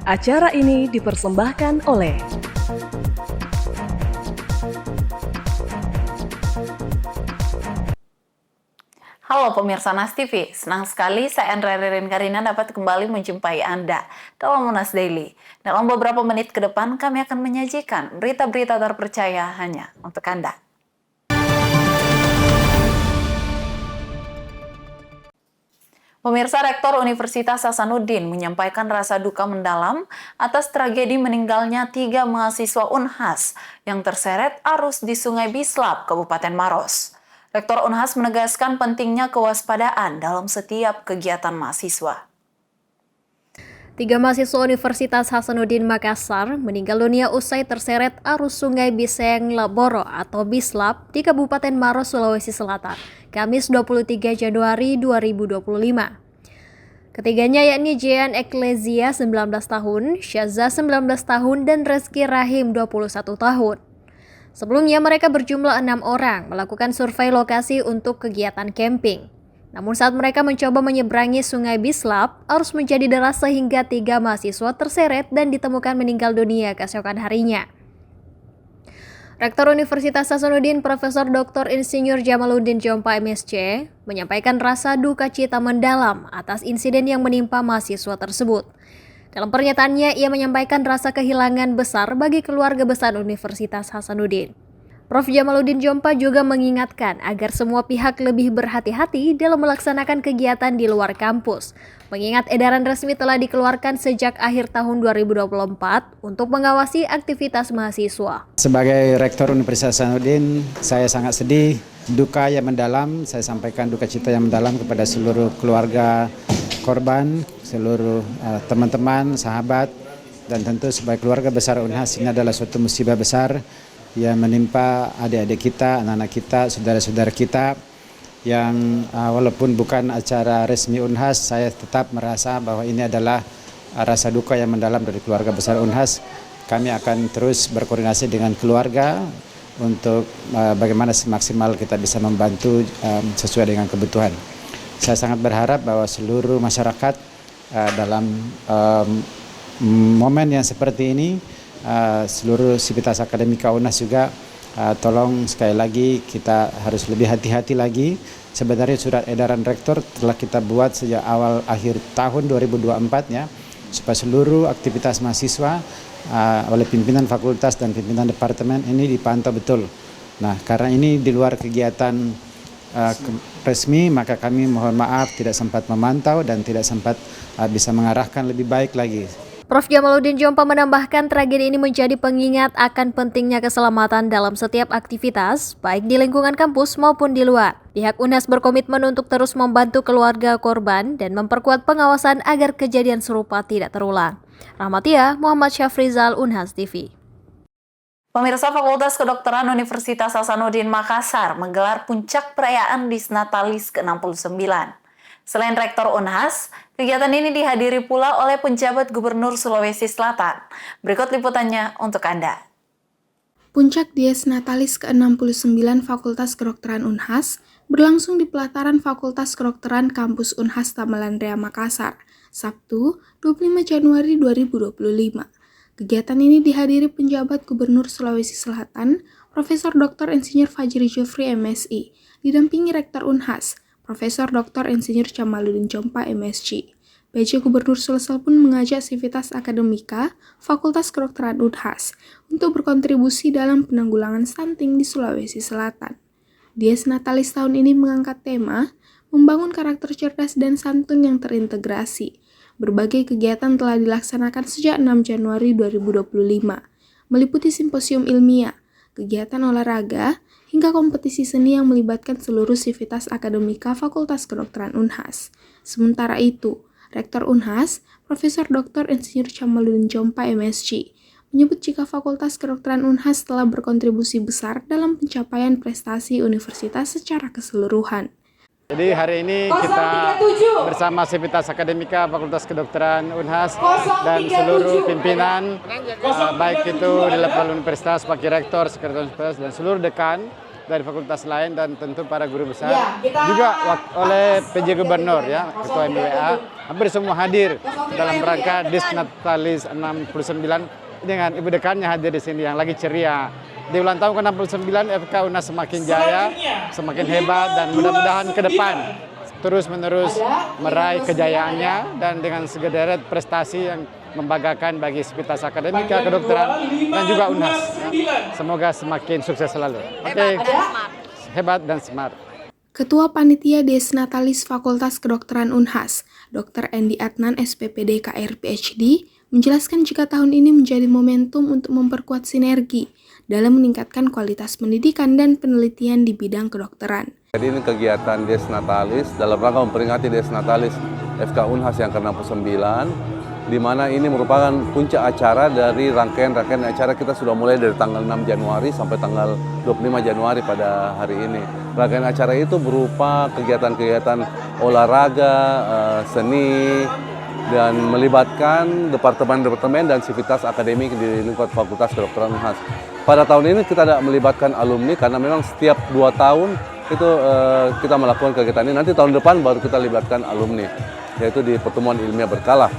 Acara ini dipersembahkan oleh Halo pemirsa Nas TV, senang sekali saya Andrea Ririn Karina dapat kembali menjumpai Anda dalam Monas Daily. Dalam beberapa menit ke depan kami akan menyajikan berita-berita terpercaya hanya untuk Anda. Pemirsa, Rektor Universitas Hasanuddin menyampaikan rasa duka mendalam atas tragedi meninggalnya 3 mahasiswa Unhas yang terseret arus di Sungai Bislap, Kabupaten Maros. Rektor Unhas menegaskan pentingnya kewaspadaan dalam setiap kegiatan mahasiswa. 3 mahasiswa Universitas Hasanuddin Makassar meninggal dunia usai terseret arus Sungai Biseng Laboro atau Bislap di Kabupaten Maros, Sulawesi Selatan, Kamis 23 Januari 2025. Ketiganya yakni Jean Eklesia 19 tahun, Syaza 19 tahun, dan Reski Rahim 21 tahun. Sebelumnya mereka berjumlah 6 orang melakukan survei lokasi untuk kegiatan camping. Namun saat mereka mencoba menyeberangi Sungai Bislap, arus menjadi deras sehingga 3 mahasiswa terseret dan ditemukan meninggal dunia keesokan harinya. Rektor Universitas Hasanuddin Profesor Dr. Insinyur Jamaluddin Jompa MSc menyampaikan rasa duka cita mendalam atas insiden yang menimpa mahasiswa tersebut. Dalam pernyataannya, ia menyampaikan rasa kehilangan besar bagi keluarga besar Universitas Hasanuddin. Prof. Jamaluddin Jompa juga mengingatkan agar semua pihak lebih berhati-hati dalam melaksanakan kegiatan di luar kampus, mengingat edaran resmi telah dikeluarkan sejak akhir tahun 2024 untuk mengawasi aktivitas mahasiswa. Sebagai Rektor Universitas Hasanuddin, saya sangat sedih, duka yang mendalam. Saya sampaikan duka cita yang mendalam kepada seluruh keluarga korban, seluruh teman-teman, sahabat, dan tentu sebagai keluarga besar Unhas, ini adalah suatu musibah besar yang menimpa adik-adik kita, anak-anak kita, saudara-saudara kita yang walaupun bukan acara resmi Unhas, saya tetap merasa bahwa ini adalah rasa duka yang mendalam dari keluarga besar Unhas. Kami akan terus berkoordinasi dengan keluarga untuk bagaimana semaksimal kita bisa membantu sesuai dengan kebutuhan. Saya sangat berharap bahwa seluruh masyarakat dalam momen yang seperti ini, seluruh sivitas akademika UNHAS juga tolong sekali lagi kita harus lebih hati-hati lagi. Sebenarnya surat edaran rektor telah kita buat sejak awal akhir tahun 2024 ya, supaya seluruh aktivitas mahasiswa oleh pimpinan fakultas dan pimpinan departemen ini dipantau betul. Nah, karena ini di luar kegiatan resmi, maka kami mohon maaf tidak sempat memantau dan tidak sempat bisa mengarahkan lebih baik lagi. Prof. Jamaluddin Jompa menambahkan tragedi ini menjadi pengingat akan pentingnya keselamatan dalam setiap aktivitas, baik di lingkungan kampus maupun di luar. Pihak UNHAS berkomitmen untuk terus membantu keluarga korban dan memperkuat pengawasan agar kejadian serupa tidak terulang. Rahmatia, Muhammad Syafrizal, Unhas TV. Pemirsa, Fakultas Kedokteran Universitas Hasanuddin Makassar menggelar puncak perayaan Disnatalis ke-69. Selain Rektor Unhas, kegiatan ini dihadiri pula oleh penjabat Gubernur Sulawesi Selatan. Berikut liputannya untuk Anda. Puncak Dies Natalis ke-69 Fakultas Kedokteran Unhas berlangsung di pelataran Fakultas Kedokteran Kampus Unhas Tamalandrea Makassar, Sabtu 25 Januari 2025. Kegiatan ini dihadiri penjabat Gubernur Sulawesi Selatan, Profesor Dr. Insinyur Fajri Jufri MSI, didampingi Rektor Unhas, Profesor Dr. Insinyur Jamaluddin Jompa MSc. PJ Gubernur Sulsel pun mengajak sivitas akademika Fakultas Kedokteran Unhas untuk berkontribusi dalam penanggulangan stunting di Sulawesi Selatan. Dies Natalis tahun ini mengangkat tema membangun karakter cerdas dan santun yang terintegrasi. Berbagai kegiatan telah dilaksanakan sejak 6 Januari 2025, meliputi simposium ilmiah, kegiatan olahraga, hingga kompetisi seni yang melibatkan seluruh sivitas akademika Fakultas Kedokteran Unhas. Sementara itu, Rektor Unhas, Profesor Dr. Insinyur Jamaluddin Jompa MSc, menyebut jika Fakultas Kedokteran Unhas telah berkontribusi besar dalam pencapaian prestasi universitas secara keseluruhan. Jadi hari ini kita bersama Sivitas Akademika Fakultas Kedokteran Unhas dan seluruh pimpinan, baik itu di level universitas, Wakil Rektor, Sekretaris Universitas, dan seluruh dekan, dari fakultas lain dan tentu para guru besar, juga oleh PJ Gubernur ya, Ketua MWA, hampir semua hadir dalam rangka Desnatalis 69 dengan Ibu Dekannya hadir di sini yang lagi ceria. Di ulang tahun ke-69 FK UNHAS semakin jaya, semakin hebat dan mudah-mudahan ke depan terus-menerus meraih kejayaannya dan dengan segederet prestasi yang membanggakan bagi Sivitas Akademika Kedokteran dan juga UNHAS. Semoga semakin sukses selalu. Oke, hebat dan smart. Ketua Panitia Desnatalis Fakultas Kedokteran UNHAS, Dr. Endi Adnan SPPD KR PhD, menjelaskan jika tahun ini menjadi momentum untuk memperkuat sinergi dalam meningkatkan kualitas pendidikan dan penelitian di bidang kedokteran. Jadi ini kegiatan Desnatalis dalam rangka memperingati Desnatalis FK UNHAS yang ke-69, di mana ini merupakan puncak acara dari rangkaian acara. Kita sudah mulai dari tanggal 6 Januari sampai tanggal 25 Januari pada hari ini. Rangkaian acara itu berupa kegiatan-kegiatan olahraga, seni, dan melibatkan departemen-departemen dan sivitas akademik di lingkup Fakultas Kedokteran UNHAS. Pada tahun ini kita tidak melibatkan alumni karena memang setiap 2 tahun itu kita melakukan kegiatan ini. Nanti tahun depan baru kita libatkan alumni, yaitu di pertemuan ilmiah berkala.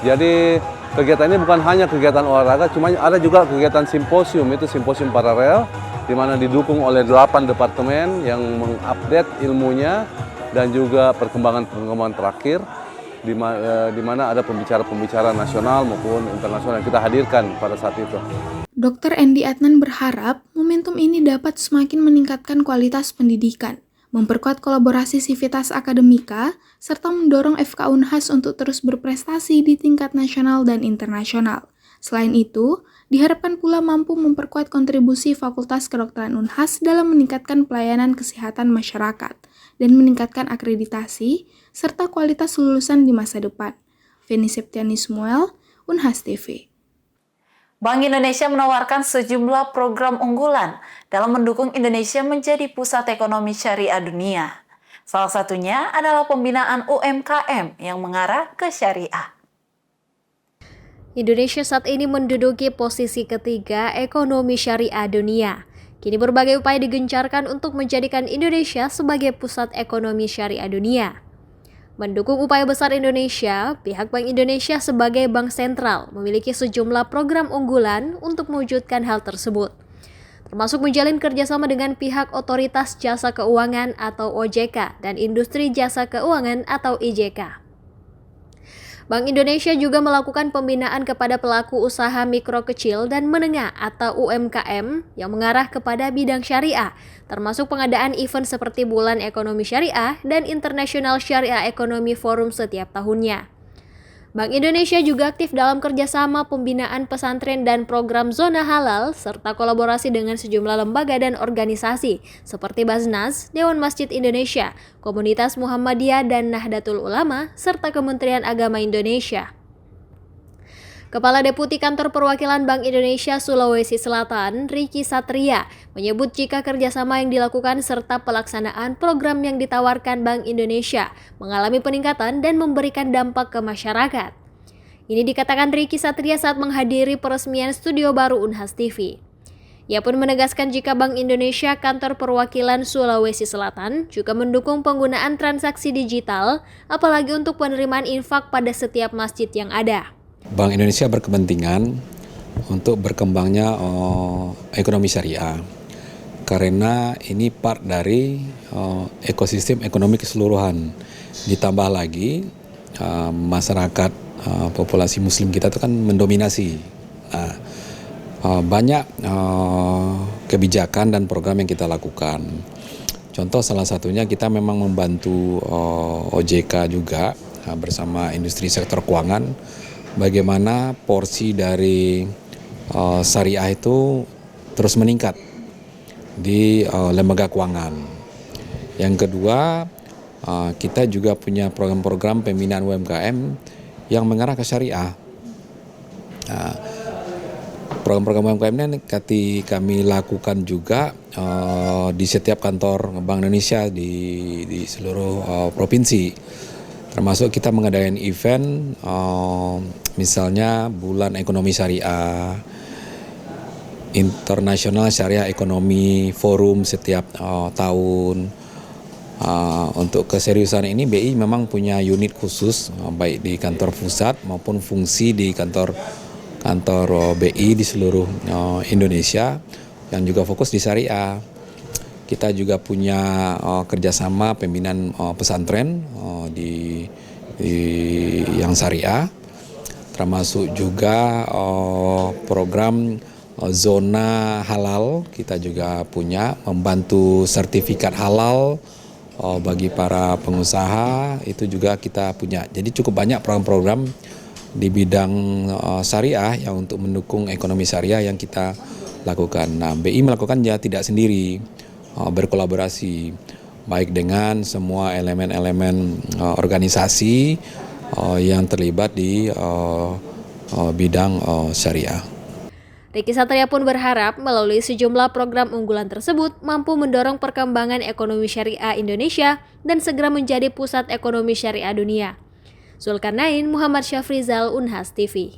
Jadi kegiatan ini bukan hanya kegiatan olahraga, cuma ada juga kegiatan simposium, itu simposium paralel, di mana didukung oleh 8 departemen yang mengupdate ilmunya dan juga perkembangan terakhir, di mana ada pembicara-pembicara nasional maupun internasional yang kita hadirkan pada saat itu. Dr. Endi Adnan berharap momentum ini dapat semakin meningkatkan kualitas pendidikan, memperkuat kolaborasi Sivitas Akademika, serta mendorong FK UNHAS untuk terus berprestasi di tingkat nasional dan internasional. Selain itu, diharapkan pula mampu memperkuat kontribusi Fakultas Kedokteran UNHAS dalam meningkatkan pelayanan kesehatan masyarakat dan meningkatkan akreditasi serta kualitas lulusan di masa depan. Feni Septiani Smuel, UNHAS TV. Bank Indonesia menawarkan sejumlah program unggulan dalam mendukung Indonesia menjadi pusat ekonomi syariah dunia. Salah satunya adalah pembinaan UMKM yang mengarah ke syariah. Indonesia saat ini menduduki posisi ketiga ekonomi syariah dunia. Kini berbagai upaya digencarkan untuk menjadikan Indonesia sebagai pusat ekonomi syariah dunia. Mendukung upaya besar Indonesia, pihak Bank Indonesia sebagai bank sentral memiliki sejumlah program unggulan untuk mewujudkan hal tersebut, termasuk menjalin kerjasama dengan pihak Otoritas Jasa Keuangan atau OJK dan Industri Jasa Keuangan atau IJK. Bank Indonesia juga melakukan pembinaan kepada pelaku usaha mikro kecil dan menengah atau UMKM yang mengarah kepada bidang syariah, termasuk pengadaan event seperti Bulan Ekonomi Syariah dan International Syariah Economy Forum setiap tahunnya. Bank Indonesia juga aktif dalam kerjasama pembinaan pesantren dan program zona halal, serta kolaborasi dengan sejumlah lembaga dan organisasi seperti Basnas, Dewan Masjid Indonesia, Komunitas Muhammadiyah dan Nahdlatul Ulama, serta Kementerian Agama Indonesia. Kepala Deputi Kantor Perwakilan Bank Indonesia Sulawesi Selatan, Ricky Satria, menyebut jika kerjasama yang dilakukan serta pelaksanaan program yang ditawarkan Bank Indonesia mengalami peningkatan dan memberikan dampak ke masyarakat. Ini dikatakan Ricky Satria saat menghadiri peresmian studio baru UNHAS TV. Ia pun menegaskan jika Bank Indonesia Kantor Perwakilan Sulawesi Selatan juga mendukung penggunaan transaksi digital, apalagi untuk penerimaan infak pada setiap masjid yang ada. Bank Indonesia berkepentingan untuk berkembangnya ekonomi syariah karena ini part dari ekosistem ekonomi keseluruhan. Ditambah lagi masyarakat populasi muslim kita itu kan mendominasi. Banyak kebijakan dan program yang kita lakukan. Contoh salah satunya kita memang membantu OJK juga bersama industri sektor keuangan. Bagaimana porsi dari syariah itu terus meningkat di lembaga keuangan. Yang kedua, kita juga punya program-program pembinaan UMKM yang mengarah ke syariah. Program-program UMKM ini kami lakukan juga di setiap kantor Bank Indonesia di seluruh provinsi. Termasuk kita mengadakan event, misalnya Bulan Ekonomi Syariah. International Syariah Economy Forum setiap tahun. Untuk keseriusan ini BI memang punya unit khusus baik di kantor pusat maupun fungsi di kantor BI di seluruh Indonesia yang juga fokus di syariah. Kita juga punya kerjasama pembinaan pesantren di yang syariah, termasuk juga program zona halal. Kita juga punya membantu sertifikat halal bagi para pengusaha, itu juga kita punya. Jadi cukup banyak program-program di bidang syariah yang untuk mendukung ekonomi syariah yang kita lakukan. Nah, BI melakukannya tidak sendiri, berkolaborasi baik dengan semua elemen-elemen organisasi yang terlibat di bidang syariah. Ricky Satria pun berharap melalui sejumlah program unggulan tersebut mampu mendorong perkembangan ekonomi syariah Indonesia dan segera menjadi pusat ekonomi syariah dunia. Zulkarnain, Muhammad Syafrizal, Unhas TV.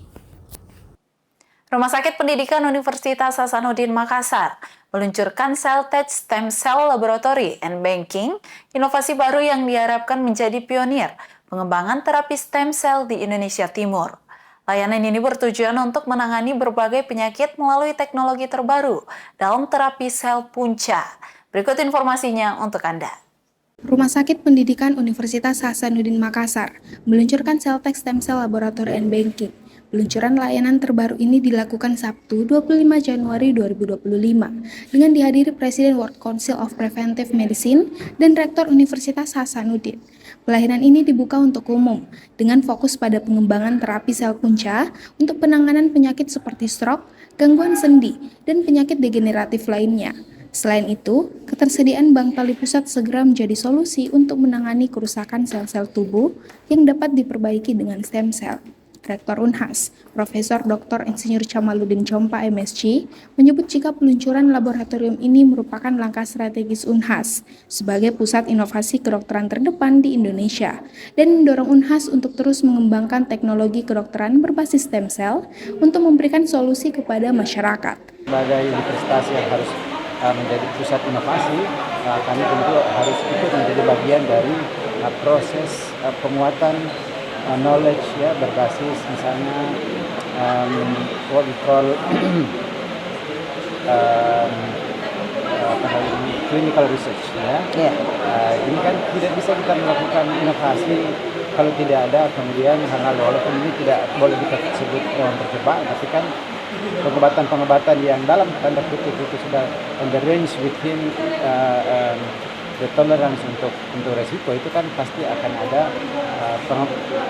Rumah Sakit Pendidikan Universitas Hasanuddin Makassar meluncurkan Celltech Stem Cell Laboratory and Banking, inovasi baru yang diharapkan menjadi pionir pengembangan terapi stem cell di Indonesia Timur. Layanan ini bertujuan untuk menangani berbagai penyakit melalui teknologi terbaru dalam terapi sel punca. Berikut informasinya untuk Anda. Rumah Sakit Pendidikan Universitas Hasanuddin Makassar meluncurkan Celltech Stem Cell Laboratory and Banking. Peluncuran layanan terbaru ini dilakukan Sabtu 25 Januari 2025 dengan dihadiri Presiden World Council of Preventive Medicine dan Rektor Universitas Hasanuddin. Pelayanan ini dibuka untuk umum dengan fokus pada pengembangan terapi sel punca untuk penanganan penyakit seperti stroke, gangguan sendi, dan penyakit degeneratif lainnya. Selain itu, ketersediaan bank tali pusat segera menjadi solusi untuk menangani kerusakan sel-sel tubuh yang dapat diperbaiki dengan stem cell. Rektor Unhas, Profesor Dr. Insinyur Chamaluddin Chompa MSc, menyebut jika peluncuran laboratorium ini merupakan langkah strategis Unhas sebagai pusat inovasi kedokteran terdepan di Indonesia dan mendorong Unhas untuk terus mengembangkan teknologi kedokteran berbasis stem cell untuk memberikan solusi kepada masyarakat. Sebagai universitas yang harus menjadi pusat inovasi, kami tentu harus ikut menjadi bagian dari proses penguatan knowledge ya berbasis misalnya what we call clinical research ya. Ini kan tidak bisa kita melakukan inovasi kalau tidak ada kemudian hal-hal walaupun ini tidak boleh kita sebut terjebak, tapi kan pengobatan yang dalam tanda kutip itu sudah on the range within the tolerance untuk resiko, itu kan pasti akan ada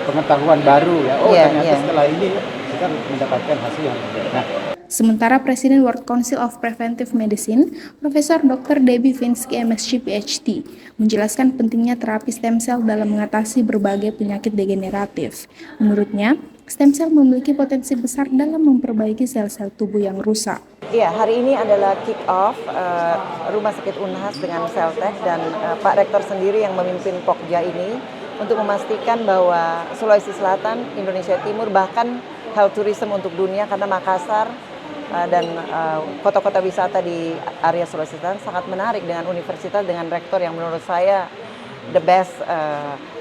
pengetahuan baru ya. Ternyata setelah ini kita mendapatkan hasil yang berbeda. Nah, sementara Presiden World Council of Preventive Medicine, Profesor Dr. Debbie Finsky MSc PhD, menjelaskan pentingnya terapi stem cell dalam mengatasi berbagai penyakit degeneratif. Menurutnya, stem cell memiliki potensi besar dalam memperbaiki sel-sel tubuh yang rusak. Iya, hari ini adalah kick-off Rumah Sakit Unhas dengan Celltech dan Pak Rektor sendiri yang memimpin Pokja ini untuk memastikan bahwa Sulawesi Selatan, Indonesia Timur, bahkan health tourism untuk dunia karena Makassar dan kota-kota wisata di area Sulawesi Selatan sangat menarik dengan universitas dengan rektor yang menurut saya the best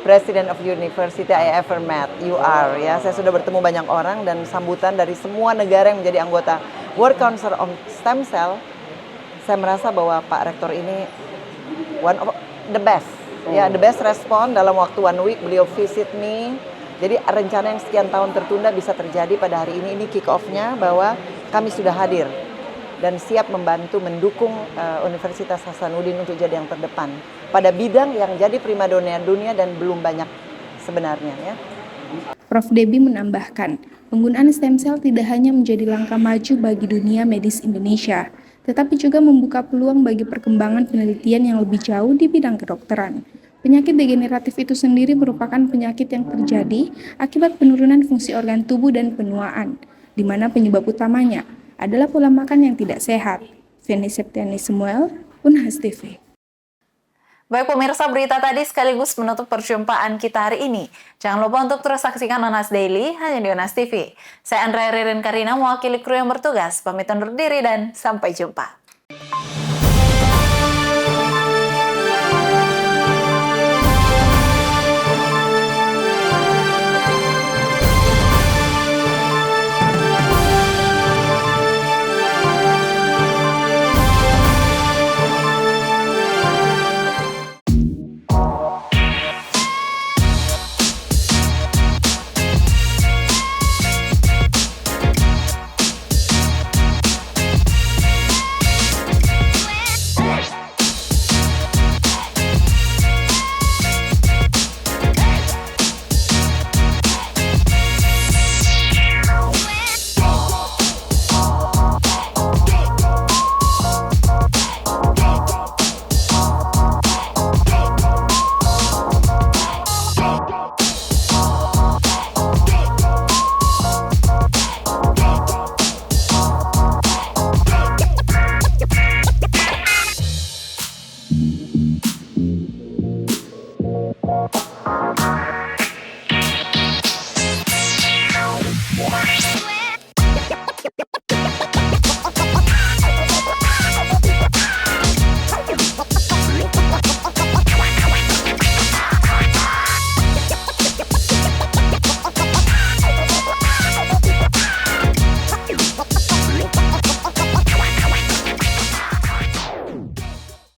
President of University I ever met. You are ya. Saya sudah bertemu banyak orang dan sambutan dari semua negara yang menjadi anggota World Council on Stem Cell. Saya merasa bahwa Pak Rektor ini one of the best. Ya, the best respon dalam waktu 1 week beliau visit me. Jadi rencana yang sekian tahun tertunda bisa terjadi pada hari ini. Ini kick off-nya bahwa kami sudah hadir dan siap membantu mendukung Universitas Hasanuddin untuk jadi yang terdepan pada bidang yang jadi primadona dunia dan belum banyak sebenarnya ya. Prof. Debbie menambahkan, penggunaan stem cell tidak hanya menjadi langkah maju bagi dunia medis Indonesia, tetapi juga membuka peluang bagi perkembangan penelitian yang lebih jauh di bidang kedokteran. Penyakit degeneratif itu sendiri merupakan penyakit yang terjadi akibat penurunan fungsi organ tubuh dan penuaan, di mana penyebab utamanya adalah pola makan yang tidak sehat. Feni Septiani Samuel, Unhas TV. Baik pemirsa, berita tadi sekaligus menutup perjumpaan kita hari ini. Jangan lupa untuk terus saksikan Unas Daily hanya di Unas TV. Saya Andrea Ririn Karina, mewakili kru yang bertugas. Pamit undur diri dan sampai jumpa.